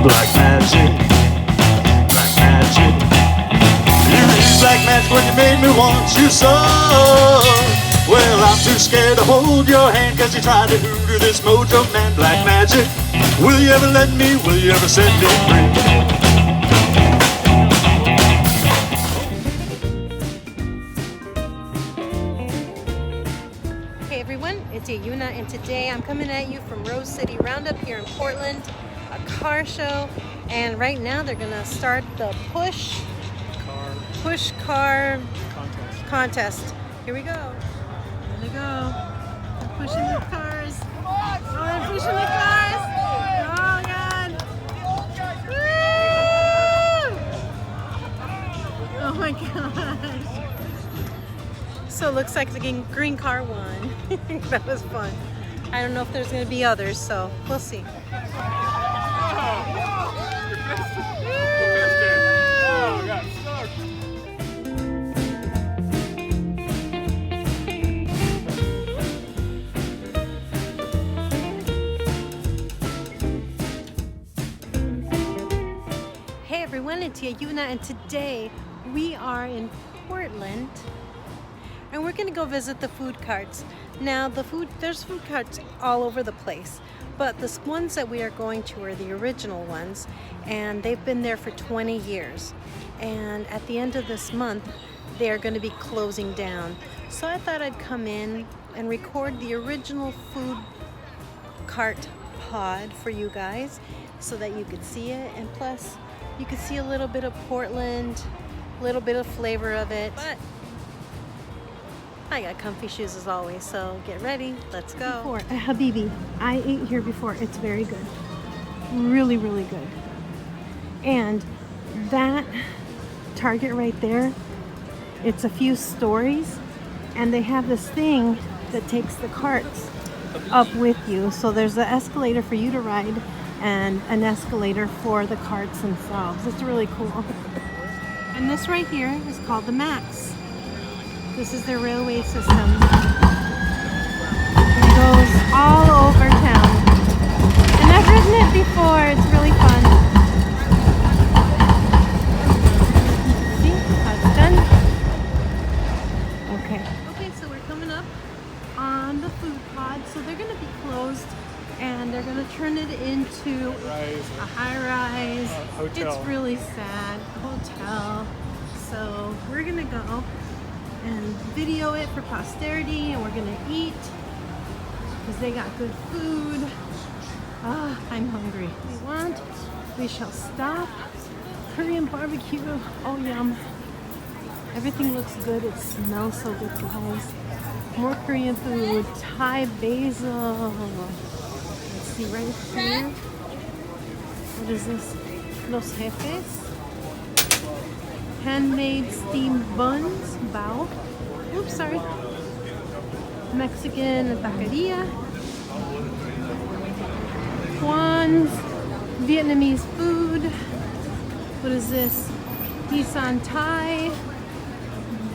Black magic, black magic. You really black magic when you made me want you so. Well, I'm too scared to hold your hand, cause you tried to hoodoo this mojo man. Black magic, will you ever let me, will you ever set me free? It's Yuna, and today I'm coming at you from Rose City Roundup here in Portland, a car show, and right now they're gonna start the push car contest. Here we go. Here they go. They're pushing the cars. Oh, they're pushing the cars. Oh God. Woo! Oh my gosh. So it looks like the green car won. That was fun. I don't know if there's going to be others, so we'll see. Hey everyone, it's Yuna, and today we are in Portland. And we're gonna go visit the food carts. Now there's food carts all over the place, but the ones that we are going to are the original ones, and they've been there for 20 years. And at the end of this month, they're gonna be closing down. So I thought I'd come in and record the original food cart pod for you guys so that you could see it, and plus you could see a little bit of Portland, a little bit of flavor of it. But I got comfy shoes as always, so get ready, let's go. Before, Habibi, I ate here before. It's very good. Really, really good. And that Target right there, it's a few stories, and they have this thing that takes the carts up with you. So there's an escalator for you to ride and an escalator for the carts themselves. It's really cool. And this right here is called the Max. This is their railway system. It goes all over town. And I've ridden it before. It's really fun. See how it's done? Okay, so we're coming up on the food pod. So they're going to be closed, and they're going to turn it into a high-rise hotel. It's really sad. Hotel. So we're going to go and video it for posterity, and we're gonna eat because they got good food. I'm hungry. We shall stop. Korean barbecue. Oh yum. Everything looks good. It smells so good, guys. More Korean food. Thai basil. Let's see right here. What is this? Los Jefes. Handmade steamed buns, bao. Oops, sorry. Mexican taqueria. Juan's Vietnamese food. What is this? Isan Thai.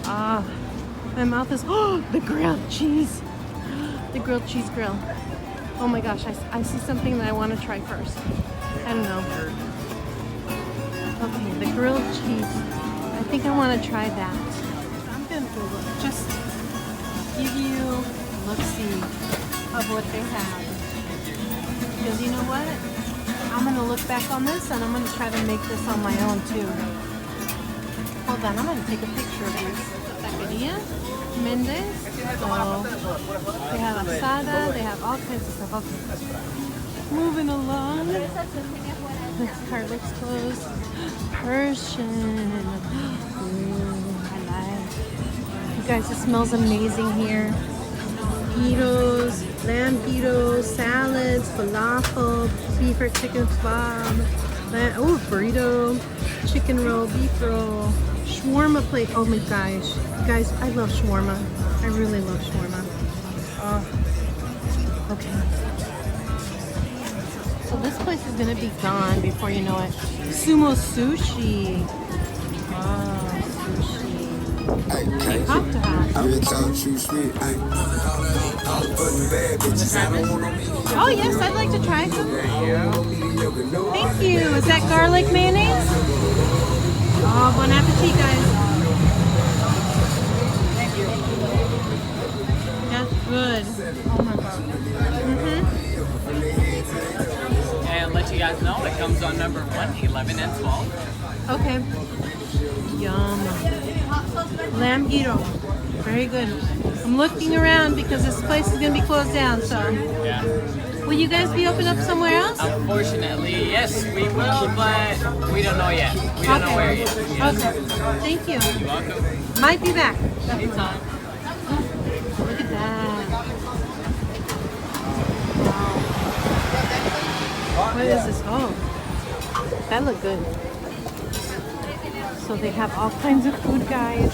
My mouth is, the grilled cheese. The grilled cheese grill. Oh my gosh, I see something that I want to try first. I don't know. Okay, the grilled cheese. I think I want to try that. I'm going to just give you a look-see of what they have. Because you know what? I'm going to look back on this, and I'm going to try to make this on my own too. Hold on, I'm going to take a picture of these. Taqueria, Mendes. So they have asada, they have all kinds of stuff. Okay. Moving along. This car looks closed. Persian. Ooh, I like. You guys, it smells amazing here. Burritos, lamb burritos, salads, falafel, beef or chicken kebab. Oh, burrito, chicken roll, beef roll, shawarma plate. Oh my gosh, guys, I love shawarma. I really love shawarma. Okay. So this place is gonna be gone before you know it. Sumo sushi. Oh, sushi. Have to have. Oh yes, I'd like to try some. Thank you. Is that garlic mayonnaise? Oh, bon appetit, guys. That's good. Oh my god. And let you guys know it comes on number 1, 11, and 12. Okay. Yum. Lamb gyro. Very good. I'm looking around because this place is going to be closed down, so. Yeah. Will you guys be open up somewhere else? Unfortunately, yes, we will, but we don't know yet. We don't know where yet. Yes. Okay. Thank you. You're welcome. Might be back. Anytime. Look at that. Wow. What is this? Oh, that looked good. So they have all kinds of food, guys.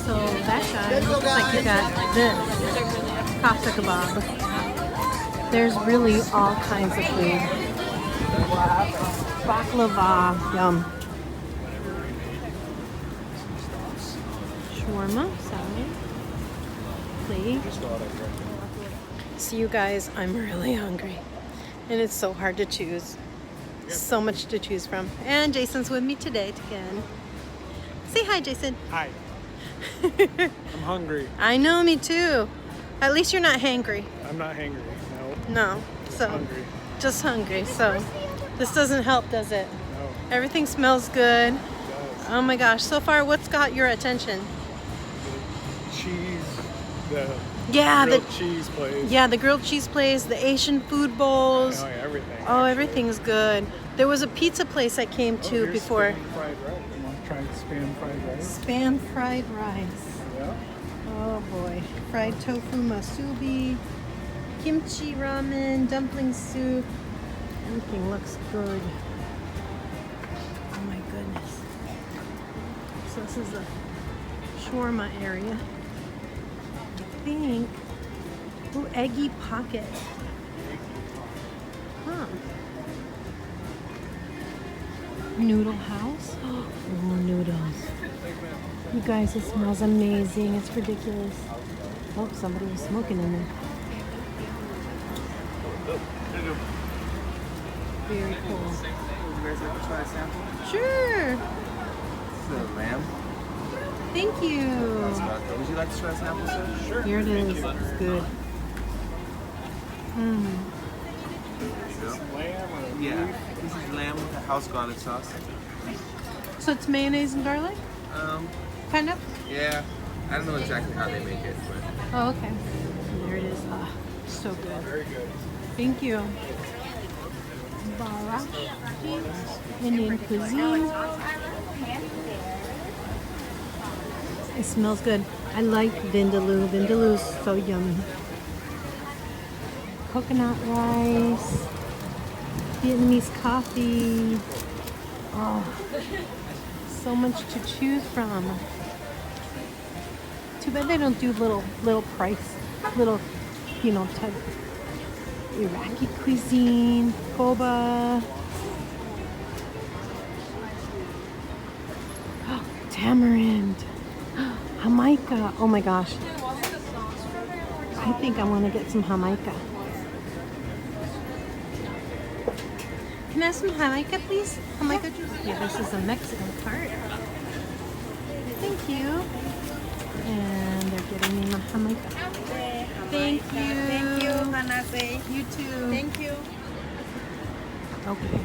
So that guy looks like he got this kafta kebab. There's really all kinds of food. Baklava, yum. Shawarma, salad, plate. So you guys, I'm really hungry. And it's so hard to choose. So much to choose from. And Jason's with me today again. Say hi, Jason. Hi. I'm hungry. I know, me too. At least you're not hangry. I'm not hangry. No. No. So Hungry. just hungry. So this doesn't help, does it? No. Everything smells good. It does. Oh my gosh. So far, what's got your attention? Cheese. The Yeah, grilled cheese place. the grilled cheese place, the Asian food bowls. Oh, yeah, everything. Oh, everything's good. There was a pizza place I came to here's before. Spam fried rice. You want to try spam fried rice? Spam fried rice. Yeah. Oh boy. Fried tofu masubi, kimchi ramen, dumpling soup. Everything looks good. Oh my goodness. So this is the shawarma area. I think. Ooh, eggy pocket. Huh. Noodle house. Oh, noodles. You guys, it smells amazing. It's ridiculous. Oh, somebody was smoking in there. Very cool. Would you guys like to try a sample? Sure. This is a lamb. Thank you. Would you like to try a sample, sir? Sure. Here it is. It's good. Mmm. Lamb or Yeah. This is lamb with a house garlic sauce. So it's mayonnaise and garlic? Kind of? Yeah. I don't know exactly how they make it, but Oh, okay. There it is. Ah, so good. very good. Thank you. Barashi, Indian cuisine. It smells good. I like vindaloo. Vindaloo is so yummy. Coconut rice, Vietnamese coffee. Oh, so much to choose from. Too bad they don't do little price, type Iraqi cuisine, boba. Tamarind. Jamaica. Oh my gosh. I think I want to get some Jamaica. Can I have some Jamaica, please? Jamaica juice? Yeah, this is a Mexican cart. Thank you. And they're getting me my Jamaica. Thank you. Thank you, Hanase. You too. Thank you. Okay.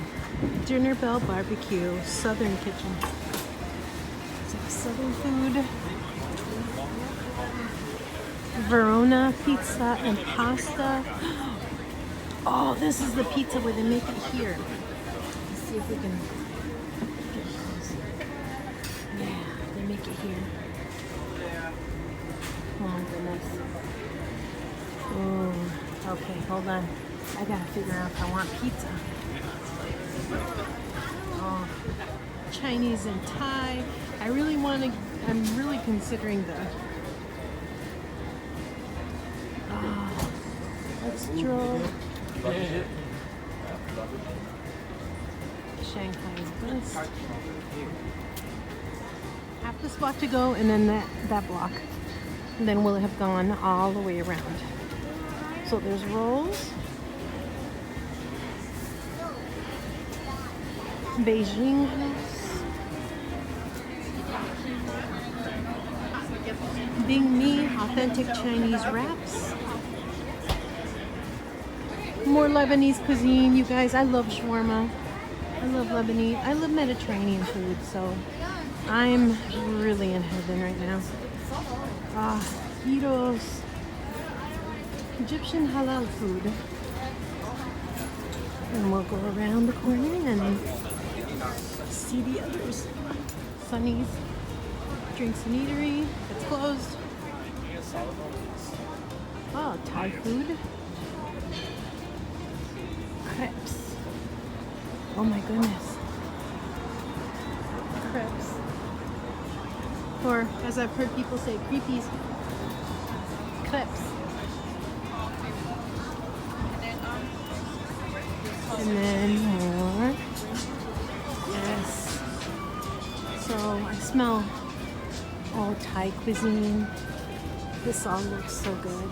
Dinner Bell Barbecue, Southern Kitchen. It's like Southern food. Verona pizza and pasta. Oh, this is the pizza where they make it here. Let's see if we can get those. Yeah, they make it here. Oh my goodness. Oh, okay, hold on. I gotta figure out if I want pizza. Oh, Chinese and Thai. I'm really considering the let's draw. Shanghai West. Half this block to go, and then that block. And then we'll have gone all the way around. So there's rolls. Beijing House. Bing Mi, authentic Chinese wraps. More Lebanese cuisine, you guys. I love shawarma. I love Lebanese. I love Mediterranean food, so I'm really in heaven right now. Gyros. Egyptian halal food. And we'll go around the corner and see the others. Sunny's Drinks and Eatery. It's closed. Oh, Thai food. Crepes. Oh my goodness. Crepes. Or, as I've heard people say, creepies. Crepes. And then more. Yes. So I smell all Thai cuisine. This all looks so good.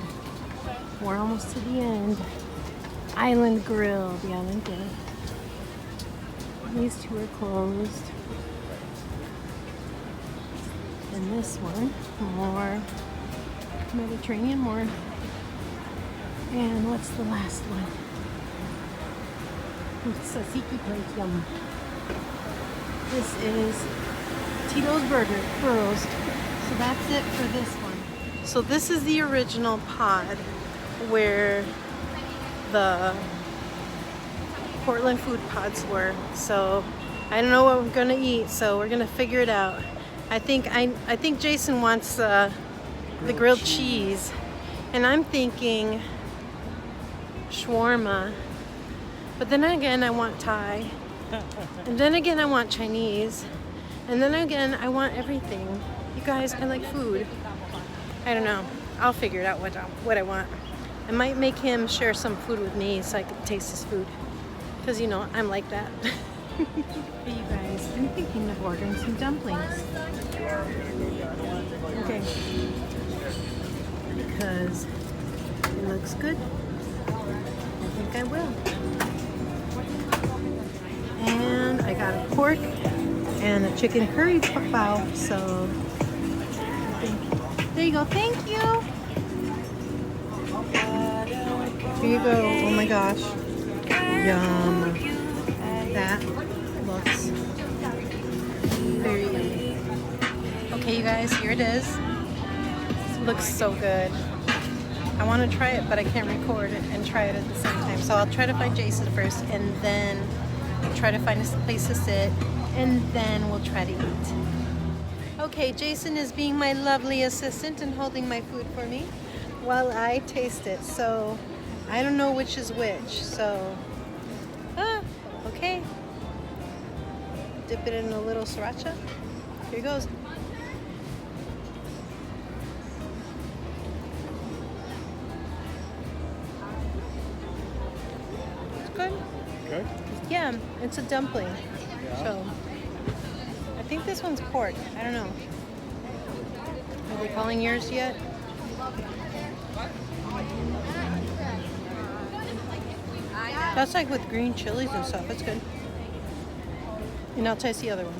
We're almost to the end. Island Grill, the Island Grill. These two are closed. And this one, more Mediterranean, more. And what's the last one? Tzatziki plate, yum. This is Tito's Burros. So that's it for this one. So this is the original pod where the Portland food pods were. So I don't know what we're gonna eat, so we're gonna figure it out. I think Jason wants the grilled cheese, and I'm thinking shawarma. But then again, I want Thai, and then again, I want Chinese, and then again, I want everything. You guys, I like food. I don't know. I'll figure it out what I want. I might make him share some food with me so I can taste his food. Because, you know, I'm like that. Hey, you guys, I'm thinking of ordering some dumplings. Okay. Because it looks good. I think I will. And I got a pork and a chicken curry bao. So, there you go. Thank you. Here you go. Oh my gosh. Yum. That looks very yummy. Okay, you guys, here it is. It looks so good. I want to try it, but I can't record it and try it at the same time. So I'll try to find Jason first, and then try to find a place to sit, and then we'll try to eat. Okay, Jason is being my lovely assistant and holding my food for me while I taste it. So I don't know which is which. So, okay. Dip it in a little sriracha. Here goes. It's good. Good? Yeah, it's a dumpling. Yeah. So, I think this one's pork. I don't know. Are they calling yours yet? That's like with green chilies and stuff. It's good. And I'll taste the other one.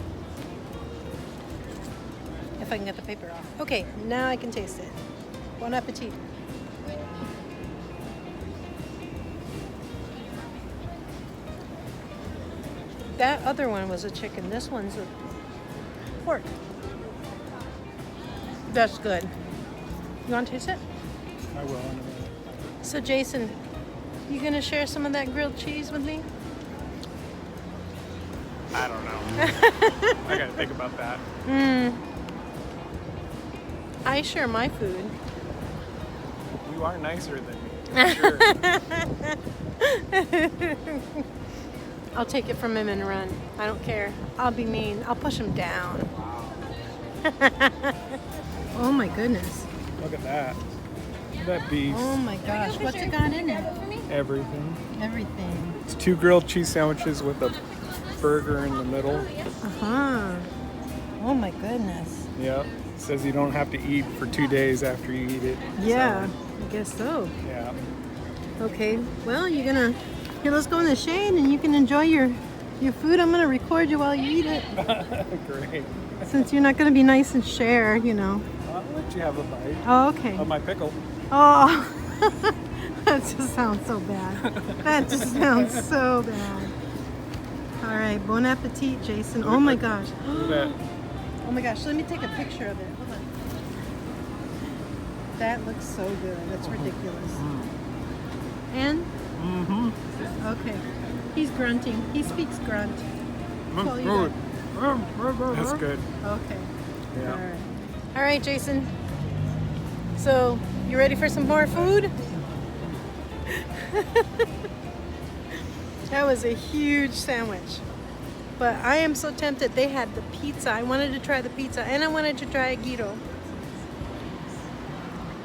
If I can get the paper off. Okay, now I can taste it. Bon appetit. That other one was a chicken. This one's a pork. That's good. You want to taste it? I will in a minute. So Jason, you gonna share some of that grilled cheese with me? I don't know. I gotta think about that. I share my food. You are nicer than me. Sure. I'll take it from him and run. I don't care. I'll be mean. I'll push him down. Oh my goodness. Look at that. That beef. Oh my gosh. What's it got in it? Everything. Everything. It's 2 grilled cheese sandwiches with a burger in the middle. Uh-huh. Oh my goodness. Yep. It says you don't have to eat for 2 days after you eat it. Yeah, So, I guess so. yeah. Okay, well, you're gonna... Here, let's go in the shade and you can enjoy your food. I'm gonna record you while you eat it. Great. Since you're not gonna be nice and share, you know. I'll let you have a bite Oh, okay. of my pickle. Oh, that just sounds so bad. That just sounds so bad. All right, bon appetit, Jason. Oh my gosh. Look at that. Oh my gosh, let me take a picture of it. Hold on. That looks so good. That's ridiculous. And? Mm-hmm. Okay. He's grunting. He speaks grunt. That's all you got. That's good. Okay. Yeah. All right. All right, Jason. So, you ready for some more food? That was a huge sandwich. But I am so tempted. They had the pizza. I wanted to try the pizza and I wanted to try a gyro.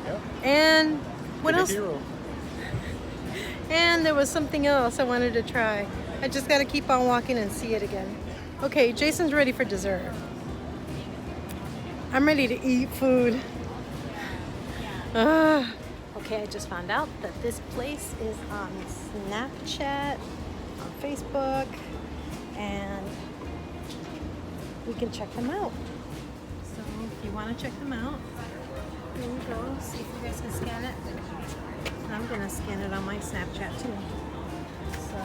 Yep. And what Get a else? hero. And there was something else I wanted to try. I just got to keep on walking and see it again. Okay, Jason's ready for dessert. I'm ready to eat food. Okay, I just found out that this place is on Snapchat, on Facebook, and we can check them out. So if you want to check them out, here we go. See if you guys can scan it. I'm gonna scan it on my Snapchat too. So,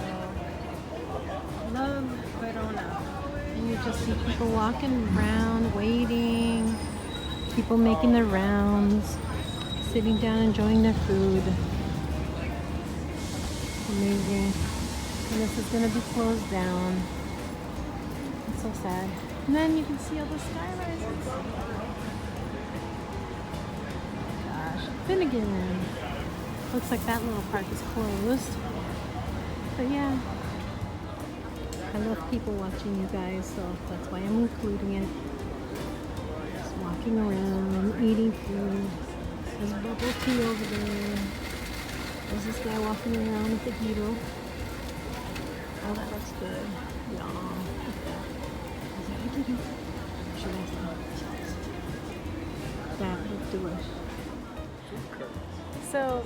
Love Verona. And you just see people walking around, waiting, people making their rounds, sitting down enjoying their food. Amazing. And this is gonna be closed down. It's so sad. And then you can see all the sky rises. Gosh, Finnegan. Looks like that little park is closed. But yeah, I love people watching you guys, so that's why I'm including it. Just walking around, eating food. There's bubble tea over there. There's this guy walking around with the gyro. Oh, that looks good. Yeah, look at that. Is that a gyro? Should I say? That looked delicious. So,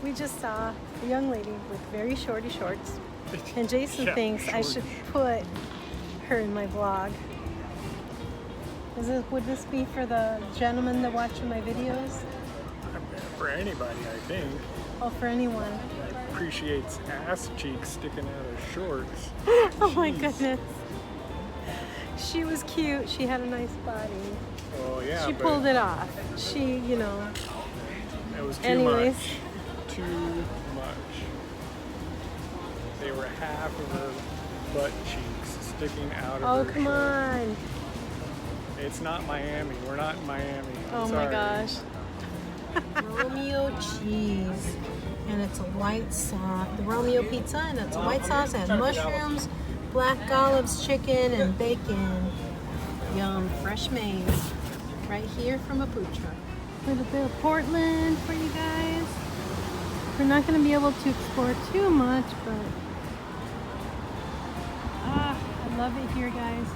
we just saw a young lady with very shorty shorts, and Jason Yeah, thinks I should put her in my vlog. Would this be for the gentlemen that watch my videos? For anybody, I think. Oh, for anyone. Appreciates ass cheeks sticking out of shorts. Oh my Jeez. goodness. She was cute. She had a nice body. Oh yeah, She but pulled it off. She, you know. it was too Anyways. much. Too much. They were half of her butt cheeks sticking out of Oh, her come shorts. on. It's not Miami. We're not in Miami. I'm Oh sorry. my gosh. Romeo cheese. And it's a white sauce. The Romeo pizza, and it's a white sauce. It has mushrooms, black olives, chicken, and bacon. Yum. Fresh made. Right here from a food truck. A little bit of Portland for you guys. We're not going to be able to explore too much, but I love it here, guys.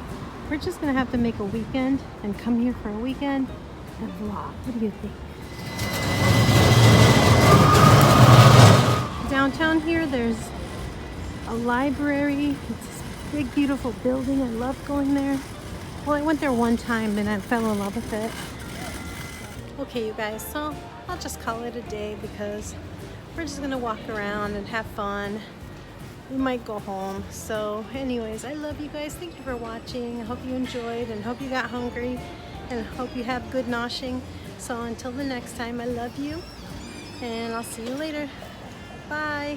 We're just going to have to make a weekend and come here for a weekend and vlog. What do you think? Downtown here, there's a library. It's this big, beautiful building. I love going there. Well, I went there one time and I fell in love with it. Okay, you guys, so I'll just call it a day because we're just gonna walk around and have fun. We might go home. So anyways, I love you guys. Thank you for watching. I hope you enjoyed and hope you got hungry and hope you have good noshing. So until the next time, I love you and I'll see you later. Bye.